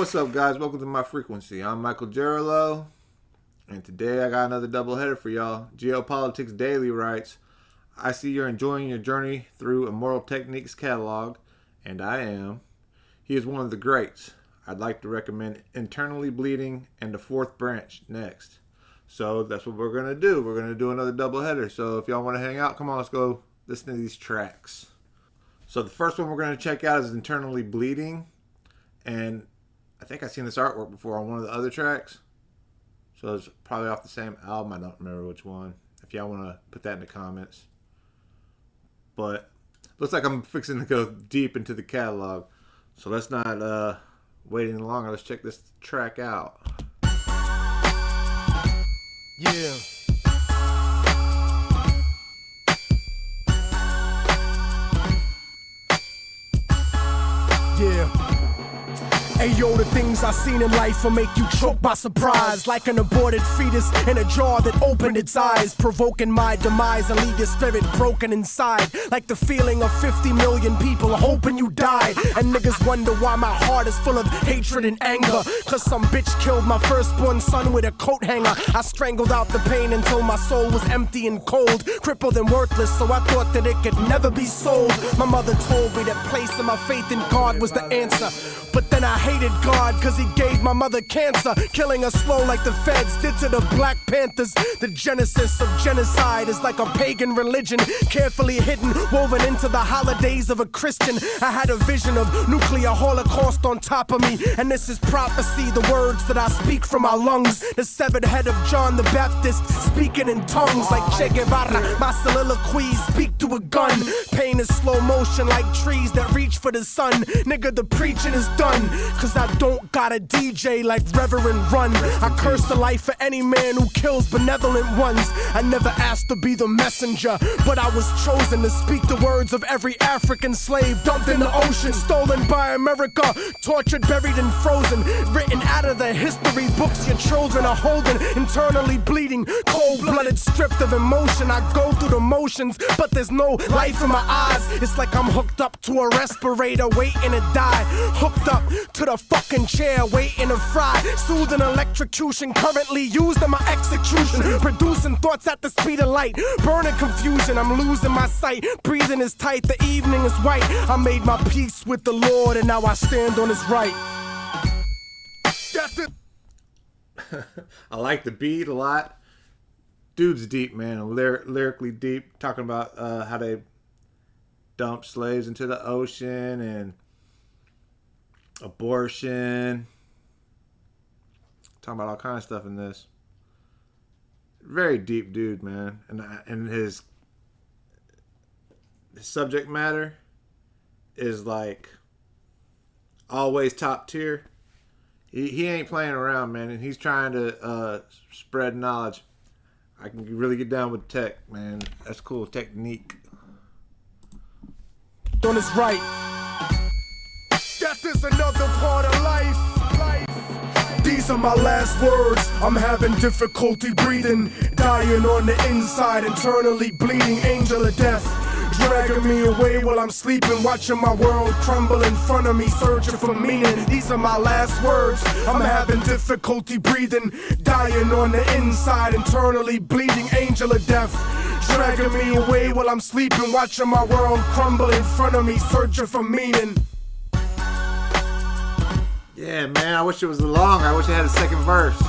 what's up, guys? Welcome to my frequency. I'm MichaelJeralo, and today I got another doubleheader for y'all. Geopolitics Daily writes, I see you're enjoying your journey through Immortal Techniques catalog, and I am. He is one of the greats. I'd like to recommend Internally Bleeding and The Fourth Branch next. So that's what we're going to do. We're going to do another doubleheader. So if y'all want to hang out, come on, let's go listen to these tracks. So the first one we're going to check out is Internally Bleeding. And I think I've seen this artwork before on one of the other tracks. So it's probably off the same album. I don't remember which one. If y'all want to put that in the comments. But looks like I'm fixing to go deep into the catalog. So let's not wait any longer. Let's check this track out. Yeah. Yeah. Ayo, the things I seen in life will make you choke by surprise. Like an aborted fetus in a jar that opened its eyes, provoking my demise and leave your spirit broken inside. Like the feeling of 50 million people hoping you die. And niggas wonder why my heart is full of hatred and anger. Cause some bitch killed my firstborn son with a coat hanger. I strangled out the pain until my soul was empty and cold, crippled and worthless, so I thought that it could never be sold. My mother told me that placing my faith in God was the answer. But then I hated God cause he gave my mother cancer, killing her slow like the feds did to the Black Panthers. The genesis of genocide is like a pagan religion, carefully hidden, woven into the holidays of a Christian. I had a vision of nuclear holocaust on top of me, and this is prophecy, the words that I speak from my lungs. The severed head of John the Baptist speaking in tongues like Che Guevara. My soliloquies speak to a gun. Pain is slow motion like trees that reach for the sun. Nigga, the preaching is done, cause I don't got a DJ like Reverend Run. I curse the life of any man who kills benevolent ones. I never asked to be the messenger, but I was chosen to speak the words of every African slave dumped in the ocean, stolen by America, tortured, buried, and frozen, written out of the history books your children are holding. Internally bleeding, cold-blooded, stripped of emotion. I go through the motions, but there's no life in my eyes. It's like I'm hooked up to a respirator, waiting to die. Hooked up to the fucking chair, waiting to fry. Soothing electrocution, currently used in my execution. Producing thoughts at the speed of light. Burning confusion, I'm losing my sight. Breathing is tight, the evening is white. I made my peace with the Lord, and now I stand on his right. That's it. I like the beat a lot. Dude's deep, man. Lyrically deep. Talking about how they dump slaves into the ocean and abortion. Talking about all kinds of stuff in this. Very deep dude, man. And his subject matter is like always top tier. He ain't playing around, man, and he's trying to spread knowledge. I can really get down with tech, man. That's cool. Technique. On his right. Death is another part of life. These are my last words. I'm having difficulty breathing, dying on the inside, internally bleeding, angel of death, dragging me away while I'm sleeping, watching my world crumble in front of me, searching for meaning. These are my last words. I'm having difficulty breathing, dying on the inside, internally bleeding, angel of death, dragging me away while I'm sleeping, watching my world crumble in front of me, searching for meaning. Yeah, man, I wish it was long. I wish it had a second verse.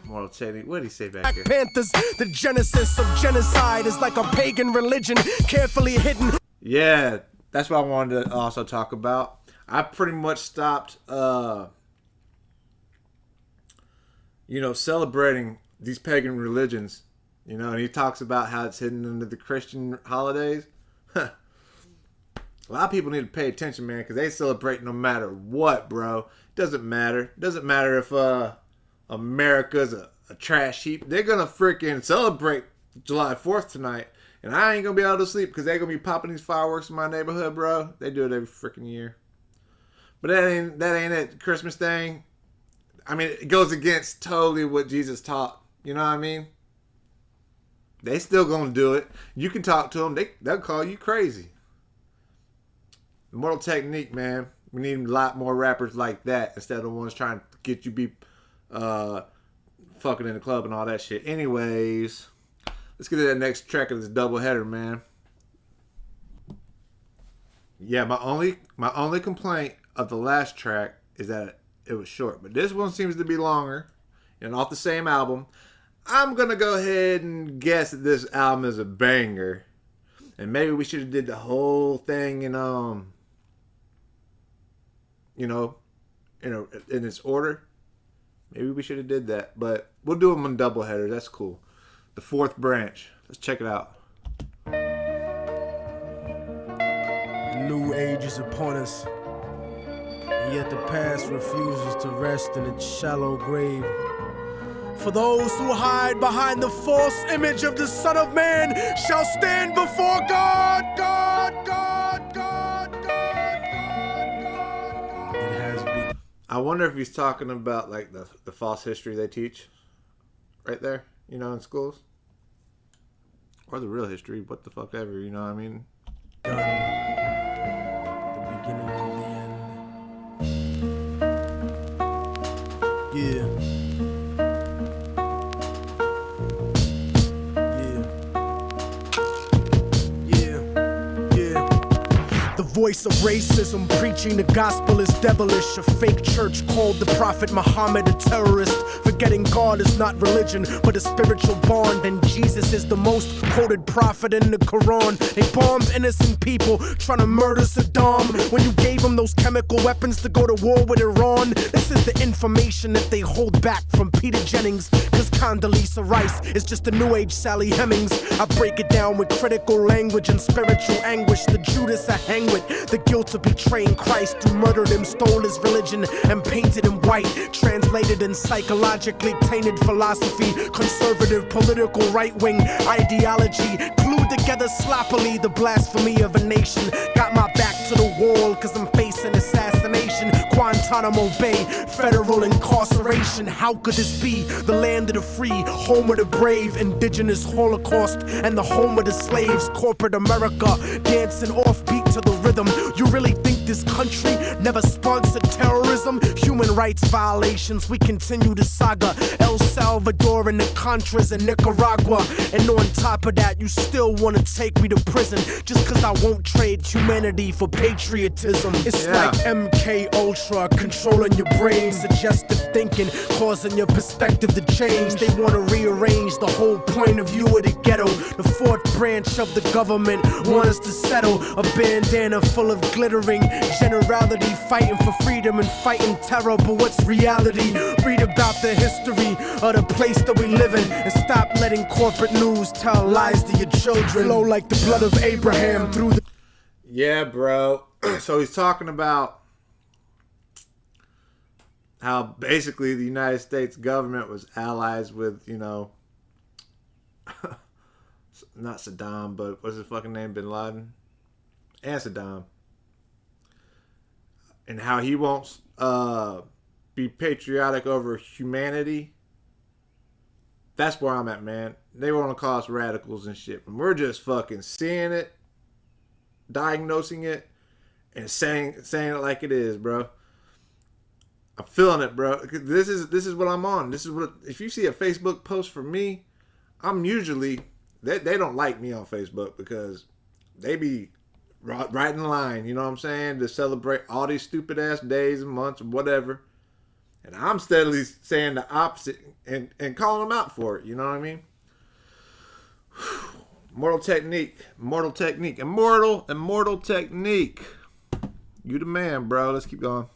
Moral technique. What did he say back here? Panthers, the genesis of genocide is like a pagan religion, carefully hidden. Yeah, that's what I wanted to also talk about. I pretty much stopped, celebrating these pagan religions. And he talks about how it's hidden under the Christian holidays. A lot of people need to pay attention, man, because they celebrate no matter what, bro. Doesn't matter. Doesn't matter if America's a trash heap. They're going to freaking celebrate July 4th tonight. And I ain't going to be able to sleep because they're going to be popping these fireworks in my neighborhood, bro. They do it every freaking year. But that ain't it. Christmas thing. I mean, it goes against totally what Jesus taught. You know what I mean? They still gonna do it. You can talk to them. They'll call you crazy. Immortal Technique, man. We need a lot more rappers like that instead of the ones trying to get you be fucking in the club and all that shit. Anyways, let's get to that next track of this doubleheader, man. Yeah, my only complaint of the last track is that it was short, but this one seems to be longer and off the same album. I'm gonna go ahead and guess that this album is a banger, and maybe we should have did the whole thing in in its order. Maybe we should have did that, but we'll do them on doubleheader. That's cool. The Fourth Branch. Let's check it out. The new age is upon us, and yet the past refuses to rest in its shallow grave. For those who hide behind the false image of the Son of Man shall stand before God. It has been. I wonder if he's talking about like the false history they teach right there, in schools. Or the real history, what the fuck ever, you know what I mean? Done. The beginning of the end. Yeah. Voice of racism, preaching the gospel is devilish. A fake church called the Prophet Muhammad a terrorist. Forgetting God is not religion, but a spiritual bond. And Jesus is the most quoted prophet in the Quran. They bombed innocent people, trying to murder Saddam. When you gave them those chemical weapons to go to war with Iran. This is the information that they hold back from Peter Jennings. Cause Condoleezza Rice is just a new age Sally Hemings. I break it down with critical language and spiritual anguish. The Judas I hang with. The guilt of betraying Christ, who murdered him, stole his religion, and painted him white. Translated in psychologically tainted philosophy, conservative political right-wing ideology, glued together sloppily the blasphemy of a nation. Got my back to the wall, cause I'm facing assassination. Guantanamo Bay, federal incarceration. How could this be? The land of the free, home of the brave, indigenous Holocaust, and the home of the slaves. Corporate America, dancing offbeat to the rhythm. You really think this country never sponsored terrorism? Human rights violations, we continue the saga. El Salvador and the Contras in Nicaragua. And on top of that, you still wanna take me to prison just cause I won't trade humanity for patriotism. It's like MK Ultra controlling your brain, suggestive thinking, causing your perspective to change. They wanna rearrange the whole point of view of the ghetto. The fourth branch of the government want us to settle. A bandana full of glittering generality, fighting for freedom and fighting terror. But what's reality? Read about the history of the place that we live in, and stop letting corporate news tell lies to your children. Flow like the blood of Abraham through the... Yeah, bro. So he's talking about how basically the United States government was allies with, not Saddam, but what's his fucking name? Bin Laden? And Saddam. And how he won't be patriotic over humanity. That's where I'm at, man. They want to call us radicals and shit. And we're just fucking seeing it, diagnosing it, and saying it like it is, bro. I'm feeling it, bro. This is what I'm on. This is what, if you see a Facebook post from me, I'm usually, they don't like me on Facebook because they be right in line, you know what I'm saying, to celebrate all these stupid ass days and months and whatever. And I'm steadily saying the opposite and calling them out for it, you know what I mean? Immortal Technique. Immortal Technique. You the man, bro. Let's keep going.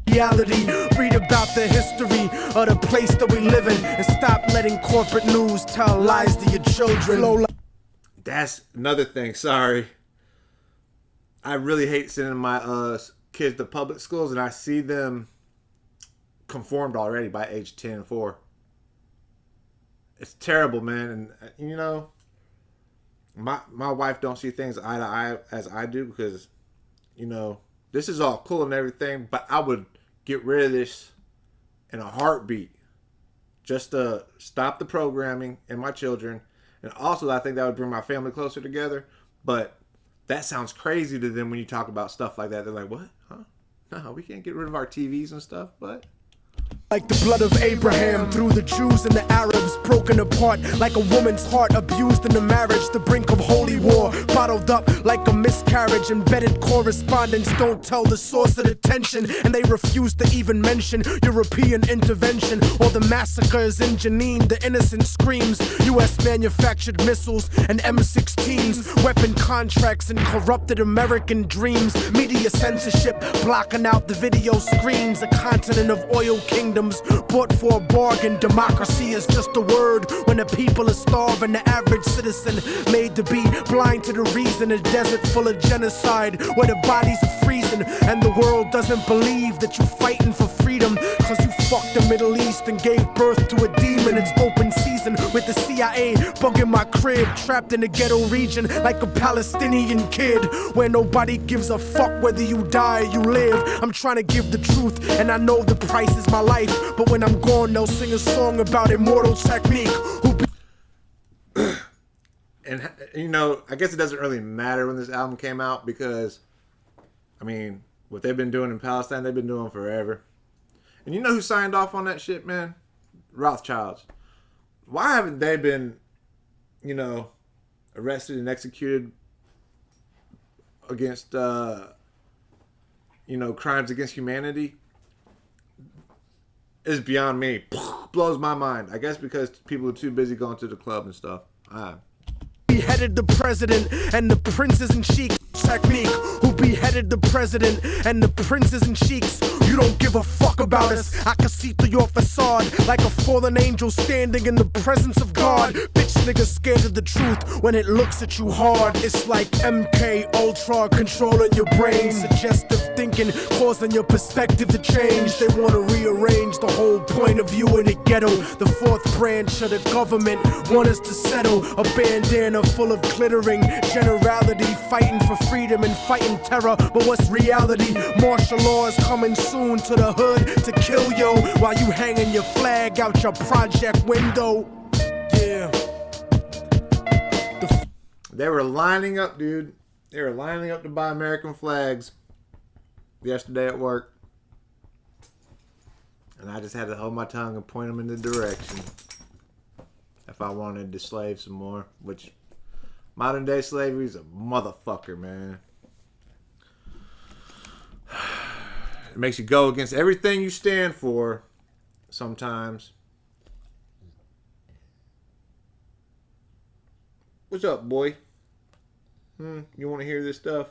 Reality, read about the history of the place that we live in, and stop letting corporate news tell lies to your children. That's another thing, sorry. I really hate sending my kids to public schools, and I see them conformed already by age 10 and 4. It's terrible, man. And my wife don't see things eye to eye as I do, because this is all cool and everything, but I would get rid of this in a heartbeat just to stop the programming in my children And also, I think that would bring my family closer together. But that sounds crazy to them when you talk about stuff like that. They're like, what? Huh? No, we can't get rid of our TVs and stuff, but... Like the blood of Abraham, through the Jews and the Arabs, broken apart like a woman's heart, abused in a marriage, the brink of holy war, bottled up like a miscarriage. Embedded correspondents don't tell the source of the tension, and they refuse to even mention European intervention or the massacres in Jenin. The innocent screams, U.S. manufactured missiles and M16s, weapon contracts and corrupted American dreams, media censorship blocking out the video screens, a continent of oil kingdoms bought for a bargain. Democracy is just a word when the people are starving. The average citizen made to be blind to the reason. A desert full of genocide where the bodies are freezing, and the world doesn't believe that you're fighting for freedom, cause you fucked the Middle East and gave birth to a demon. It's open season with the CIA bugging my crib, trapped in the ghetto region like a Palestinian kid, where nobody gives a fuck whether you die or you live. I'm trying to give the truth, and I know the price is my life, but when I'm gone, they'll sing a song about immortal technique. And, you know, I guess it doesn't really matter when this album came out because, I mean, what they've been doing in Palestine, they've been doing forever. And you know who signed off on that shit, man? Rothschilds. Why haven't they been, you know, arrested and executed against, you know, crimes against humanity? Is beyond me. Blows my mind. I guess because people are too busy going to the club and stuff. Beheaded the president and the princes and sheiks. Technique, who beheaded the president and the princes and sheiks. You don't give a fuck about us. I can see through your facade like a fallen angel standing in the presence of God. Bitch niggas scared of the truth when it looks at you hard. It's like MK Ultra controlling your brain, suggestive thinking causing your perspective to change. They want to rearrange the whole point of view in the ghetto. The fourth branch of the government want us to settle. A bandana full of glittering generality, fighting for freedom and fighting terror. But what's reality? Martial law is coming soon to the hood to kill yo while you hanging your flag out your project window. Yeah. They were lining up, dude. They were lining up to buy American flags yesterday at work. And I just had to hold my tongue and point them in the direction if I wanted to slave some more, which modern day slavery is a motherfucker, man. It makes you go against everything you stand for sometimes. What's up, boy? You want to hear this stuff?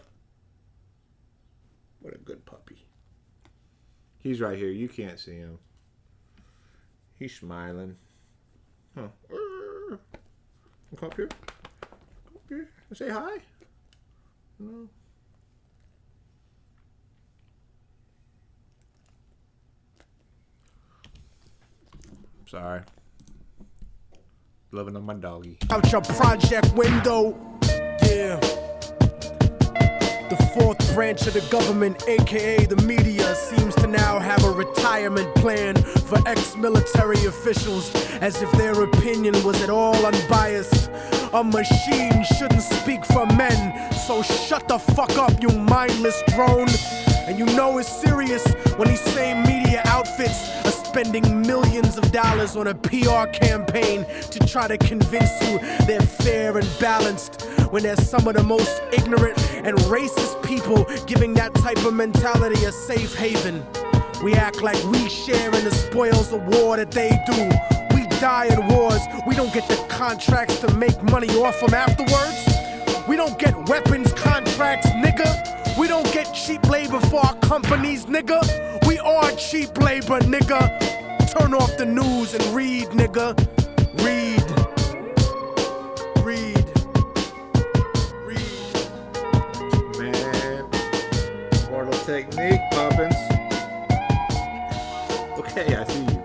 What a good puppy. He's right here. You can't see him. He's smiling. Huh. Come up here. Come up here and say hi. No. Sorry. Loving on my doggy. Out your project window. Yeah. The fourth branch of the government, aka the media, seems to now have a retirement plan for ex-military officials, as if their opinion was at all unbiased. A machine shouldn't speak for men, so shut the fuck up, you mindless drone. And you know it's serious when these same media outfits are spending millions of dollars on a PR campaign to try to convince you they're fair and balanced, when they're some of the most ignorant and racist people giving that type of mentality a safe haven. We act like we share in the spoils of war that they do. We die in wars. We don't get the contracts to make money off them afterwards. We don't get weapons contracts, nigga. We don't get cheap labor for our companies, nigga. We are cheap labor, nigga. Turn off the news and read, nigga. Read. Read. Read. Man. Immortal technique, Poppins. Okay, I see you.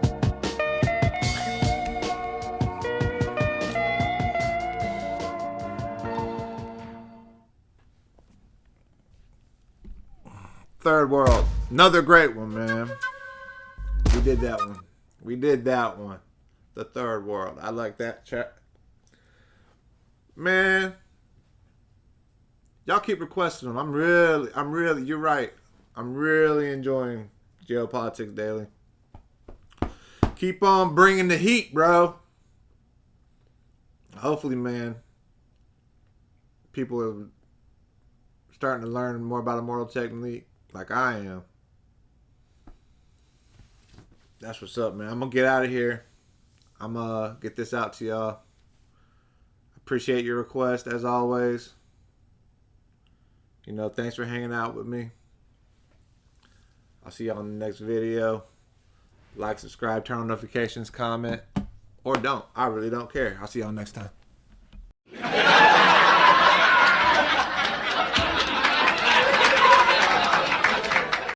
Third World. Another great one, man. We did that one. We did that one. The Third World. I like that chat. Man, y'all keep requesting them. I'm really, you're right. I'm really enjoying Geopolitics Daily. Keep on bringing the heat, bro. Hopefully, man, people are starting to learn more about Immortal Technique like I am. That's what's up, man. I'm going to get out of here. I'm going to get this out to y'all. Appreciate your request, as always. You know, thanks for hanging out with me. I'll see y'all in the next video. Like, subscribe, turn on notifications, comment, or don't. I really don't care. I'll see y'all next time.